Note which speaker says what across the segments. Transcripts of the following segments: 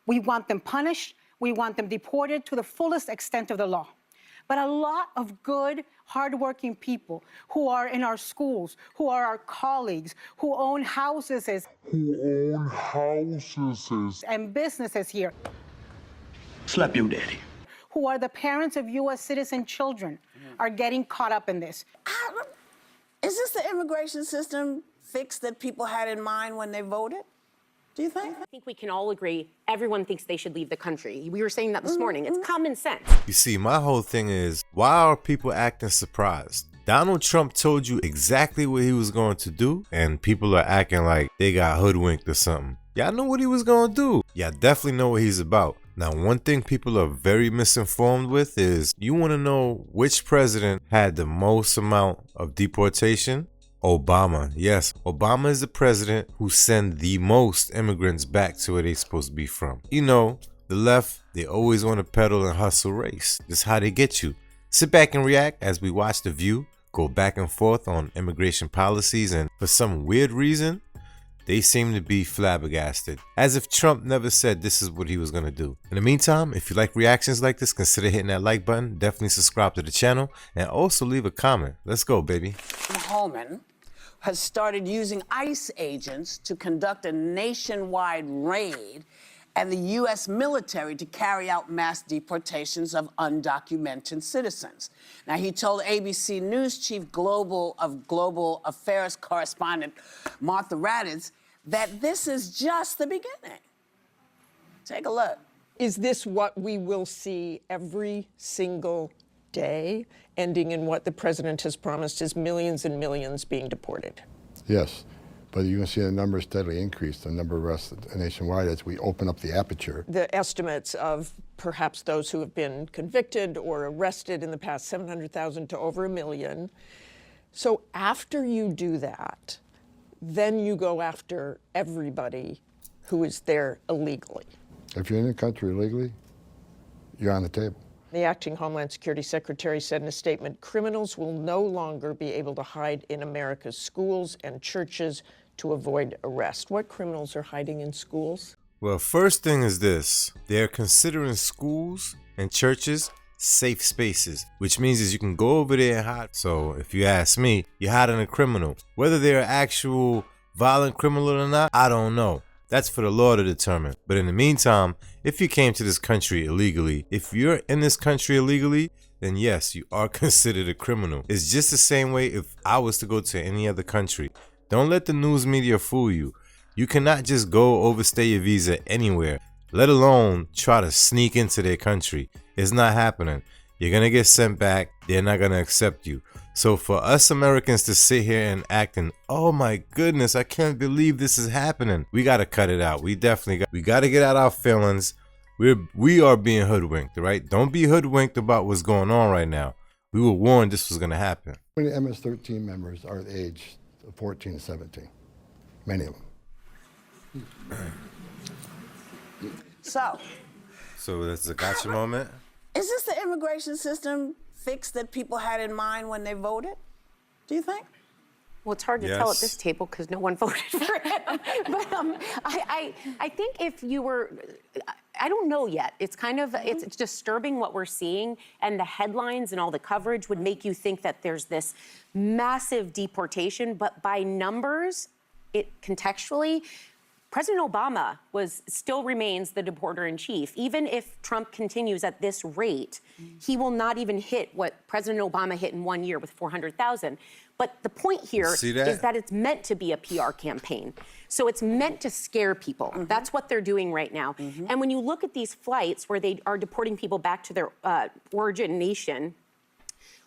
Speaker 1: We want them punished. We want them deported to the fullest extent of the law. But a lot of good, hardworking people who are in our schools, who are our colleagues, who own houses and businesses here.
Speaker 2: Slap your daddy.
Speaker 1: Who are the parents of U.S. citizen children are getting caught up in this.
Speaker 3: Is this the immigration system fix that people had in mind when they voted? Do you think?
Speaker 4: I think we can all agree everyone thinks they should leave the country. We were saying that this morning. It's common sense.
Speaker 5: You see, my whole thing is, why are people acting surprised? Donald Trump told you exactly what he was going to do, and people are acting like they got hoodwinked or something. Y'all know what he was going to do. Y'all definitely know what he's about. Now, one thing people are very misinformed with is, you want to know which president had the most amount of deportation? Obama. Yes, Obama is the president who sent the most immigrants back to where they're supposed to be from. You know, the left, they always want to peddle and hustle race. That's how they get you. Sit back and react as we watch The View go back and forth on immigration policies, and for some weird reason, they seem to be flabbergasted, as if Trump never said this is what he was going to do. In the meantime, if you like reactions like this, consider hitting that like button, definitely subscribe to the channel, and also leave a comment. Let's go, baby.
Speaker 3: Holman has started using ICE agents to conduct a nationwide raid and the U.S. military to carry out mass deportations of undocumented citizens. Now, he told ABC News chief global affairs correspondent Martha Raddatz that this is just the beginning. Take a look.
Speaker 6: Is this what we will see every single day, ending in what the president has promised is millions and millions being deported?
Speaker 7: Yes, but you're going to see the numbers steadily increase, the number of arrests nationwide, as we open up the aperture.
Speaker 6: The estimates of perhaps those who have been convicted or arrested in the past, 700,000 to over 1 million. So after you do that, then you go after everybody who is there illegally.
Speaker 7: If you're in the country illegally, you're on the table.
Speaker 6: The acting Homeland Security Secretary said in a statement, criminals will no longer be able to hide in America's schools and churches to avoid arrest. What criminals are hiding in schools?
Speaker 5: Well, first thing is this. They're considering schools and churches safe spaces, which means is you can go over there and hide. So if you ask me, you're hiding a criminal. Whether they're an actual violent criminal or not, I don't know. That's for the law to determine. But in the meantime, if you came to this country illegally, if you're in this country illegally, then yes, you are considered a criminal. It's just the same way if I was to go to any other country. Don't let the news media fool you. You cannot just go overstay your visa anywhere, let alone try to sneak into their country. It's not happening. You're going to get sent back. They're not going to accept you. So for us Americans to sit here and act and, oh my goodness, I can't believe this is happening, we got to cut it out. We definitely got to get out our feelings. We are being hoodwinked, right? Don't be hoodwinked about what's going on right now. We were warned this was going to happen.
Speaker 7: Many MS-13 members are the age of 14 to 17. Many of them.
Speaker 3: So
Speaker 5: that's a gotcha moment.
Speaker 3: is this the immigration system fix that people had in mind when they voted? Do you think?
Speaker 4: Well, it's hard to tell at this table because no one voted for him. But I think if you were, I don't know yet. It's kind of, it's disturbing what we're seeing, and the headlines and all the coverage would make you think that there's this massive deportation, but by numbers, contextually, President Obama still remains the deporter-in-chief. Even if Trump continues at this rate, he will not even hit what President Obama hit in 1 year with 400,000. But the point here is that it's meant to be a PR campaign. So it's meant to scare people. That's what they're doing right now. And when you look at these flights where they are deporting people back to their origin nation,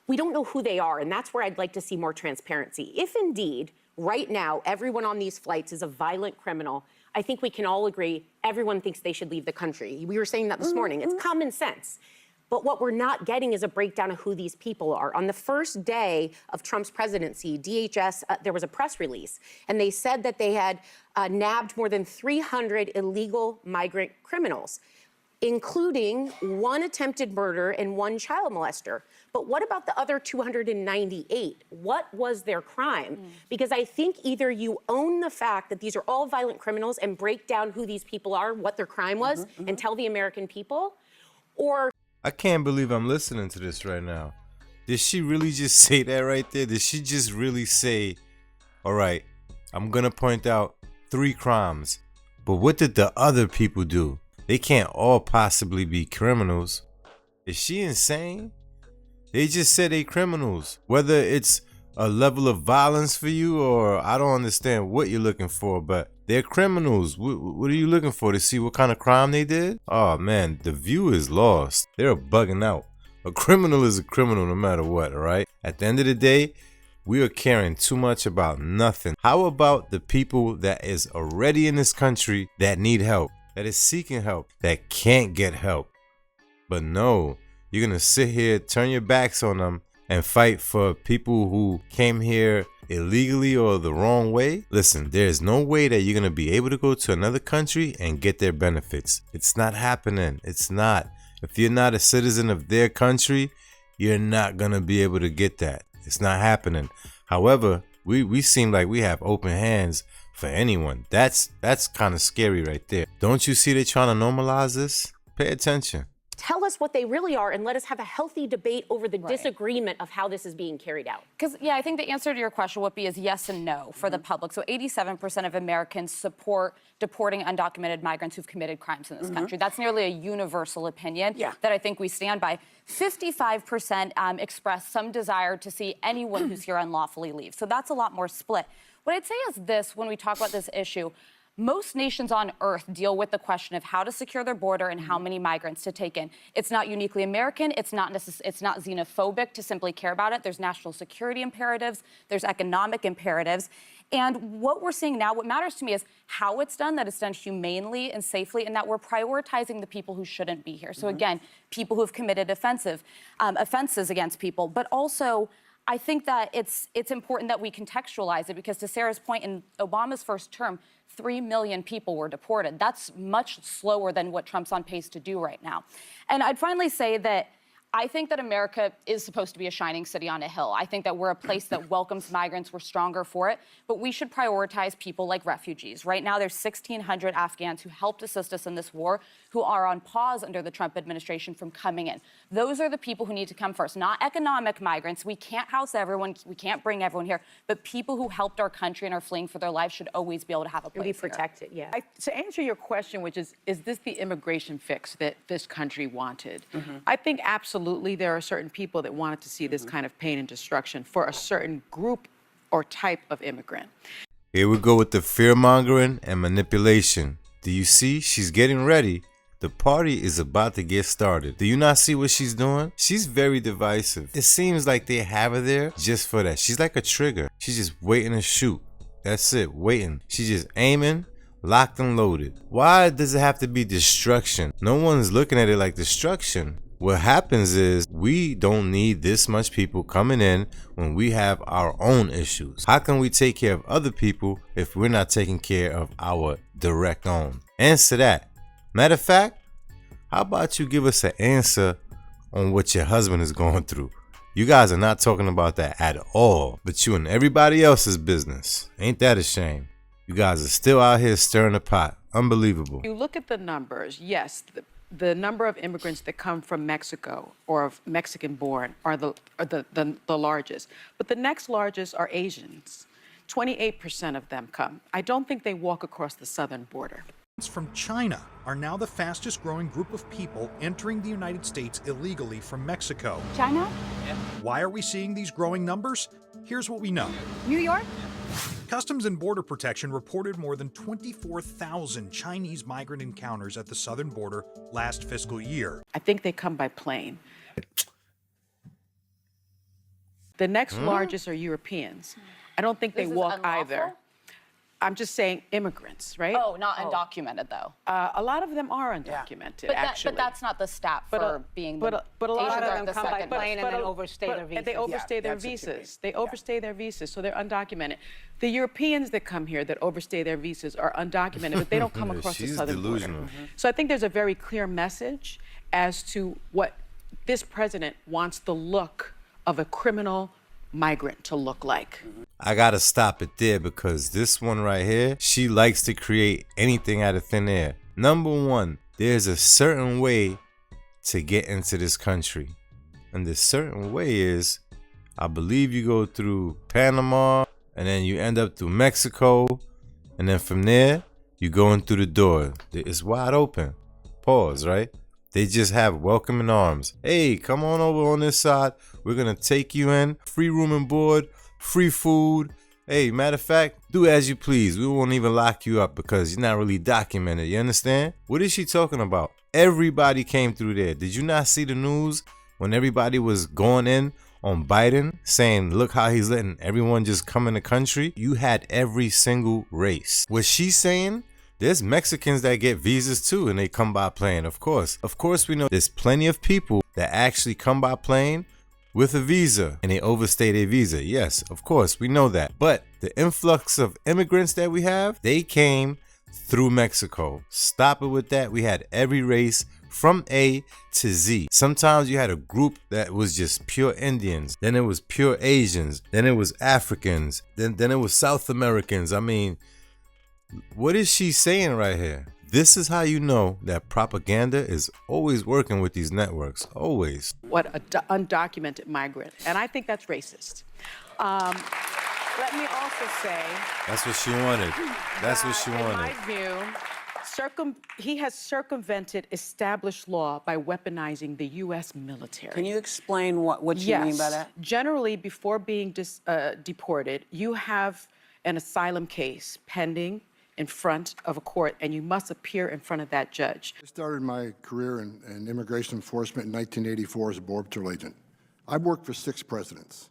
Speaker 4: we don't know who they are, and that's where I'd like to see more transparency. If indeed, right now, everyone on these flights is a violent criminal, I think we can all agree everyone thinks they should leave the country. We were saying that this morning. It's common sense. But what we're not getting is a breakdown of who these people are. On the first day of Trump's presidency, DHS, there was a press release, and they said that they had nabbed more than 300 illegal migrant criminals. including 1 attempted murder and 1 child molester. But what about the other 298? What was their crime? Because I think either you own the fact that these are all violent criminals and break down who these people are, what their crime was, and tell the American people, or...
Speaker 5: I can't believe I'm listening to this right now. Did she really just say that right there? Did she just really say, all right, I'm gonna point out 3 crimes, but what did the other people do? They can't all possibly be criminals. Is she insane? They just said they criminals. Whether it's a level of violence for you or I don't understand what you're looking for, but they're criminals. What are you looking for? To see what kind of crime they did? Oh man, the view is lost. They're bugging out. A criminal is a criminal no matter what, all right? At the end of the day, we are caring too much about nothing. How about the people that is already in this country that need help, that is seeking help, that can't get help? But no, you're gonna sit here, turn your backs on them, and fight for people who came here illegally or the wrong way? Listen, there's no way that you're gonna be able to go to another country and get their benefits. It's not happening. It's not. If you're not a citizen of their country, you're not gonna be able to get that. It's not happening. However, we seem like we have open hands for anyone. That's kind of scary right there. Don't you see they're trying to normalize this? Pay attention.
Speaker 4: Tell us what they really are and let us have a healthy debate over the disagreement of how this is being carried out.
Speaker 8: Because, yeah, I think the answer to your question, Whoopi, is yes and no for the public. So 87% of Americans support deporting undocumented migrants who've committed crimes in this country. That's nearly a universal opinion that I think we stand by. 55% express some desire to see anyone who's here unlawfully leave. So that's a lot more split. What I'd say is this when we talk about this issue. Most nations on earth deal with the question of how to secure their border and how many migrants to take in. It's not uniquely American. It's not xenophobic to simply care about it. There's national security imperatives. There's economic imperatives. And what we're seeing now, what matters to me is how it's done, that it's done humanely and safely, and that we're prioritizing the people who shouldn't be here. So again, people who have committed offenses against people, but also I think that it's important that we contextualize it because to Sarah's point, in Obama's first term, 3 million people were deported. That's much slower than what Trump's on pace to do right now. And I'd finally say that I think that America is supposed to be a shining city on a hill. I think that we're a place that welcomes migrants. We're stronger for it. But we should prioritize people like refugees. Right now, there's 1,600 Afghans who helped assist us in this war who are on pause under the Trump administration from coming in. Those are the people who need to come first, not economic migrants. We can't house everyone. We can't bring everyone here. But people who helped our country and are fleeing for their lives should always be able to have a place
Speaker 4: Be protected,
Speaker 8: here.
Speaker 9: To answer your question, which is this the immigration fix that this country wanted? I think absolutely there are certain people that wanted to see this kind of pain and destruction for a certain group or type of immigrant.
Speaker 5: Here we go with the fear-mongering and manipulation. Do you see? She's getting ready. The party is about to get started. Do you not see what she's doing? She's very divisive. It seems like they have her there just for that. She's like a trigger. She's just waiting to shoot. That's it, waiting. She's just aiming, locked and loaded. Why does it have to be destruction? No one's looking at it like destruction. What happens is we don't need this much people coming in when we have our own issues. How can we take care of other people if we're not taking care of our direct own? Answer that. Matter of fact, how about you give us an answer on what your husband is going through? You guys are not talking about that at all, but you and everybody else's business. Ain't that a shame? You guys are still out here stirring the pot. Unbelievable.
Speaker 9: You look at the numbers, yes, the number of immigrants that come from Mexico or of Mexican-born are the largest. But the next largest are Asians. 28% of them come. I don't think they walk across the southern border.
Speaker 10: From China are now the fastest growing group of people entering the United States illegally from Mexico.
Speaker 8: China?
Speaker 10: Why are we seeing these growing numbers? Here's what we know.
Speaker 8: New York?
Speaker 10: Customs and Border Protection reported more than 24,000 Chinese migrant encounters at the southern border last fiscal year.
Speaker 9: I think they come by plane. The next largest are Europeans. I don't think they walk either. I'm just saying immigrants, right?
Speaker 8: Oh, not undocumented though.
Speaker 9: A lot of them are undocumented, actually.
Speaker 8: But that's not the stat for being the
Speaker 9: but a lot
Speaker 8: Asians
Speaker 9: of
Speaker 8: are
Speaker 9: them
Speaker 8: the
Speaker 1: come by
Speaker 8: second
Speaker 1: plane and
Speaker 8: most.
Speaker 1: then overstay their visas.
Speaker 9: They overstay their
Speaker 3: that's what you
Speaker 9: visas.
Speaker 3: mean.
Speaker 9: They overstay their visas, so they're undocumented. The Europeans that come here that overstay their visas are undocumented, but they don't come across the
Speaker 5: She's
Speaker 9: southern
Speaker 5: delusional.
Speaker 9: border. So I think there's a very clear message as to what this president wants the look of a criminal migrant to look like.
Speaker 5: I gotta stop it there because this one right here, she likes to create anything out of thin air. Number one, there's a certain way to get into this country. And the certain way is, I believe you go through Panama and then you end up through Mexico. And then from there, you go in through the door. It's wide open. Pause, right? They just have welcoming arms. Hey, come on over on this side. We're gonna take you in. Free room and board, free food. Hey, matter of fact, do as you please. We won't even lock you up because you're not really documented. You understand? What is she talking about? Everybody came through there. Did you not see the news when everybody was going in on Biden saying, look how he's letting everyone just come in the country? You had every single race. What she's saying, there's Mexicans that get visas too and they come by plane, of course. Of course, we know there's plenty of people that actually come by plane with a visa and they overstay their visa. Yes, of course, we know that. But the influx of immigrants that we have, they came through Mexico. Stop it with that. We had every race from A to Z. Sometimes you had a group that was just pure Indians. Then it was pure Asians. Then it was Africans. Then it was South Americans. I mean, what is she saying right here? This is how you know that propaganda is always working with these networks. Always.
Speaker 9: What an undocumented migrant. And I think that's racist. Let me also say...
Speaker 5: That's what she wanted. That's what she wanted.
Speaker 9: In my view, he has circumvented established law by weaponizing the U.S. military.
Speaker 3: Can you explain what you mean by that?
Speaker 9: Generally, before being deported, you have an asylum case pending in front of a court, and you must appear in front of that judge.
Speaker 7: I started my career in immigration enforcement in 1984 as a Border Patrol agent. I've worked for 6 presidents,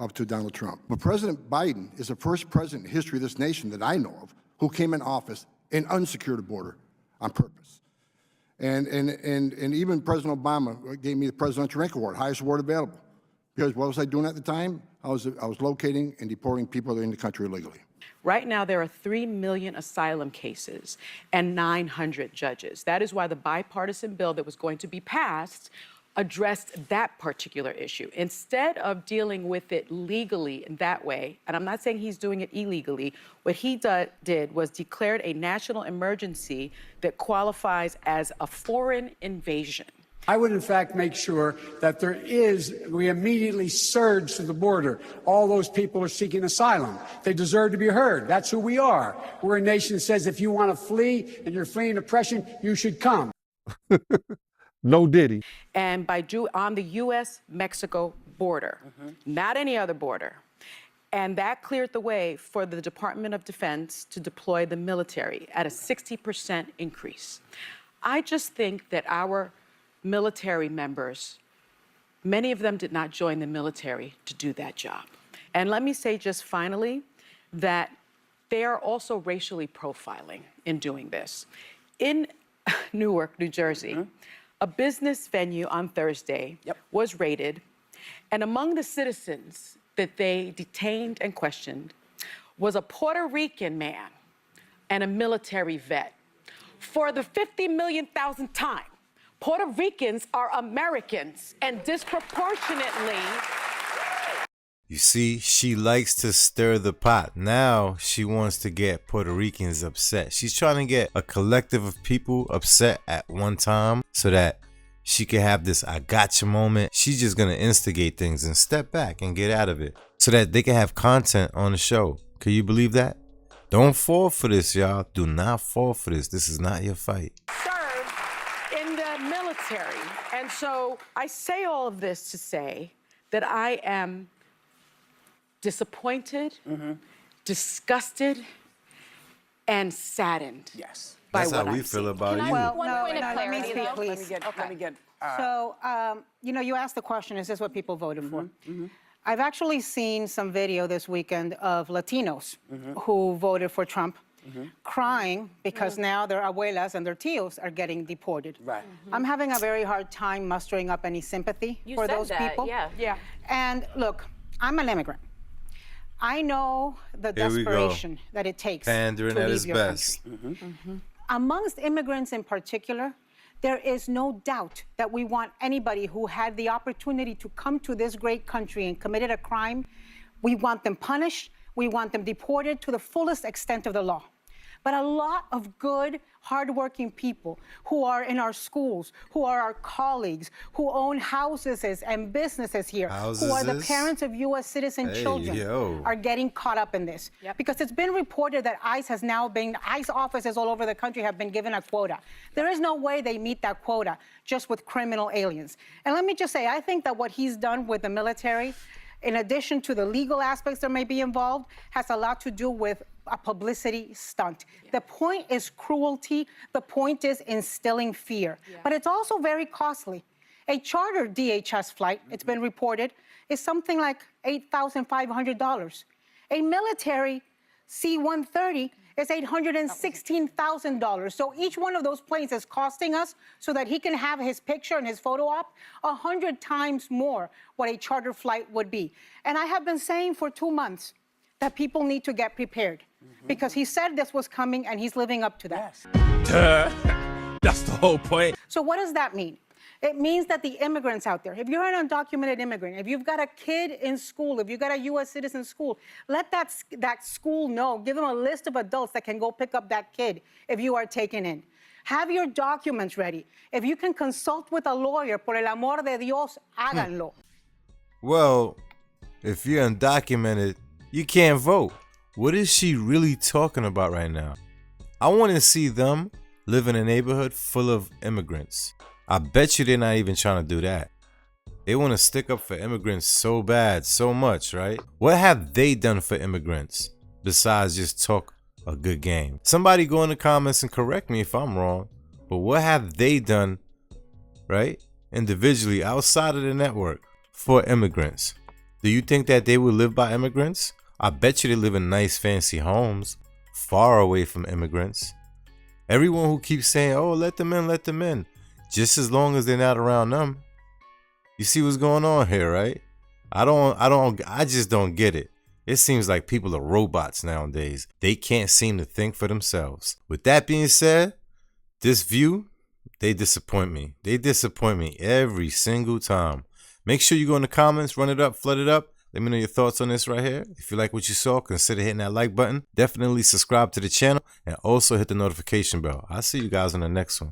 Speaker 7: up to Donald Trump. But President Biden is the first president in history of this nation that I know of who came in office and unsecured the border on purpose. And even President Obama gave me the Presidential Rank Award, highest award available. Because what was I doing at the time? I was locating and deporting people that are in the country illegally.
Speaker 9: Right now, there are 3 million asylum cases and 900 judges. That is why the bipartisan bill that was going to be passed addressed that particular issue. Instead of dealing with it legally in that way, and I'm not saying he's doing it illegally, what he did was declared a national emergency that qualifies as a foreign invasion.
Speaker 11: I would, in fact, make sure that we immediately surge to the border. All those people are seeking asylum. They deserve to be heard. That's who we are. We're a nation that says if you want to flee and you're fleeing oppression, you should come.
Speaker 12: No Diddy.
Speaker 9: And on the U.S.-Mexico border, not any other border. And that cleared the way for the Department of Defense to deploy the military at a 60% increase. I just think that our military members, many of them did not join the military to do that job. And let me say just finally that they are also racially profiling in doing this. In Newark, New Jersey, a business venue on Thursday was raided, and among the citizens that they detained and questioned was a Puerto Rican man and a military vet. For the 50 million thousandth time, Puerto Ricans are Americans, and disproportionately...
Speaker 5: You see, she likes to stir the pot. Now she wants to get Puerto Ricans upset. She's trying to get a collective of people upset at one time so that she can have this I gotcha moment. She's just going to instigate things and step back and get out of it so that they can have content on the show. Can you believe that? Don't fall for this, y'all. Do not fall for this. This is not your fight.
Speaker 9: Military. And so I say all of this to say that I am disappointed, disgusted, and saddened.
Speaker 3: Yes.
Speaker 9: By
Speaker 5: That's
Speaker 9: what
Speaker 5: how we
Speaker 9: I'm
Speaker 5: feel
Speaker 9: seeing.
Speaker 5: about you.
Speaker 1: Well,
Speaker 8: One point of
Speaker 1: let me
Speaker 8: clarity,
Speaker 1: speak,
Speaker 8: though.
Speaker 1: please.
Speaker 3: Let me get.
Speaker 1: So, you know, you asked the question, is this what people voted for? I've actually seen some video this weekend of Latinos who voted for Trump crying because now their abuelas and their tios are getting deported.
Speaker 3: Right.
Speaker 1: I'm having a very hard time mustering up any sympathy for those people.
Speaker 4: Yeah.
Speaker 1: And look, I'm an immigrant. I know the
Speaker 5: Here we go.
Speaker 1: desperation that it takes
Speaker 5: Pandering
Speaker 1: to
Speaker 5: at
Speaker 1: leave
Speaker 5: his
Speaker 1: your
Speaker 5: best.
Speaker 1: country. Amongst immigrants in particular, there is no doubt that we want anybody who had the opportunity to come to this great country and committed a crime, we want them punished, we want them deported to the fullest extent of the law. But a lot of good, hardworking people who are in our schools, who are our colleagues, who own houses and businesses here, who are the parents of U.S. citizen children, are getting caught up in this. Because it's been reported that ICE offices all over the country have been given a quota. There is no way they meet that quota just with criminal aliens. And let me just say, I think that what he's done with the military, in addition to the legal aspects that may be involved, has a lot to do with a publicity stunt. The point is cruelty. The point is instilling fear. But it's also very costly. A charter DHS flight, it's been reported, is something like $8,500. A military C-130 is $816,000. So each one of those planes is costing us, so that he can have his picture and his photo op, 100 times more what a charter flight would be. And I have been saying for 2 months that people need to get prepared, because he said this was coming and he's living up to that.
Speaker 13: That's the whole point.
Speaker 1: So what does that mean? It means that the immigrants out there, if you're an undocumented immigrant, if you've got a kid in school, if you've got a U.S. citizen school, let that school know. Give them a list of adults that can go pick up that kid if you are taken in. Have your documents ready. If you can consult with a lawyer, por el amor de Dios, háganlo.
Speaker 5: Well, if you're undocumented, you can't vote. What is she really talking about right now? I want to see them live in a neighborhood full of immigrants. I bet you they're not even trying to do that. They want to stick up for immigrants so bad, so much, right? What have they done for immigrants besides just talk a good game? Somebody go in the comments and correct me if I'm wrong, but what have they done, right, individually outside of the network for immigrants? Do you think that they would live by immigrants? I bet you they live in nice fancy homes far away from immigrants. Everyone who keeps saying, oh, let them in, just as long as they're not around them. You see what's going on here, right? I just don't get it. It seems like people are robots nowadays. They can't seem to think for themselves. With that being said, this view, they disappoint me. They disappoint me every single time. Make sure you go in the comments, run it up, flood it up. Let me know your thoughts on this right here. If you like what you saw, consider hitting that like button. Definitely subscribe to the channel and also hit the notification bell. I'll see you guys on the next one.